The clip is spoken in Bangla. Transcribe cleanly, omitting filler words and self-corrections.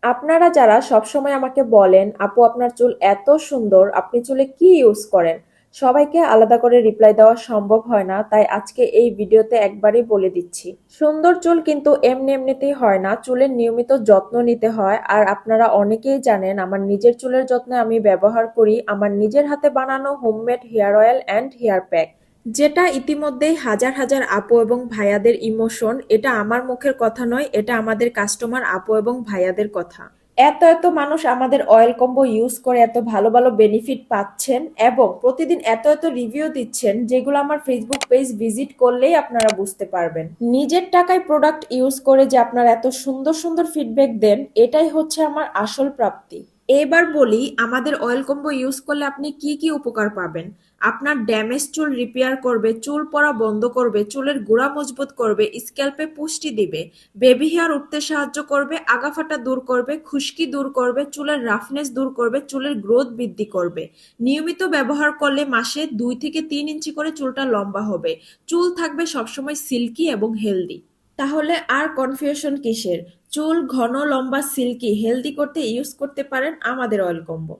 আপনারা যারা সবসময় আমাকে বলেন, আপু আপনার চুল এত সুন্দর, আপনি চুলে কি ইউজ করেন? সবাইকে আলাদা করে রিপ্লাই দেওয়া সম্ভব হয় না, তাই আজকে এই ভিডিওতে একবারই বলে দিচ্ছি। সুন্দর চুল কিন্তু এমনি এমনিতেই হয় না, চুলের নিয়মিত যত্ন নিতে হয়। আর আপনারা অনেকেই জানেন আমার নিজের চুলের যত্নে আমি ব্যবহার করি আমার নিজের হাতে বানানো homemade hair oil and hair pack, যেটা ইতিমধ্যেই হাজার হাজার আপু এবং ভাইয়াদের ইমোশন। এটা আমার মুখের কথা নয়, এটা আমাদের কাস্টমার আপু এবং ভাইয়াদের কথা। এত এত মানুষ আমাদের অয়েল কম্বো ইউজ করে এত ভালো ভালো বেনিফিট পাচ্ছেন এবং প্রতিদিন এত এত রিভিউ দিচ্ছেন, যেগুলো আমার ফেসবুক পেজ ভিজিট করলেই আপনারা বুঝতে পারবেন। নিজের টাকায় প্রোডাক্ট ইউজ করে যে আপনারা এত সুন্দর সুন্দর ফিডব্যাক দেন, এটাই হচ্ছে আমার আসল প্রাপ্তি। এবার বলি আমাদের অয়েল কম্বো ইউজ করলে আপনি কি কি উপকার পাবেন। আপনার ড্যামেজ চুল রিপেয়ার করবে, চুল পড়া বন্ধ করবে, চুলের গোড়া মজবুত করবে, স্ক্যাল্পে পুষ্টি দিবে, বেবি হেয়ার উঠতে সাহায্য করবে, আগাফাটা দূর করবে, খুশকি দূর করবে, চুলের রাফনেস দূর করবে, চুলের গ্রোথ বৃদ্ধি করবে। নিয়মিত ব্যবহার করলে মাসে 2 থেকে 3 ইঞ্চি করে চুলটা লম্বা হবে। চুল থাকবে সবসময় সিল্কি এবং হেলদি। তাহলে আর কনফিউশন কিসের? চুল ঘন লম্বা সিল্কি হেলদি করতে ইউজ করতে পারেন আমাদের অয়েল কম্বো।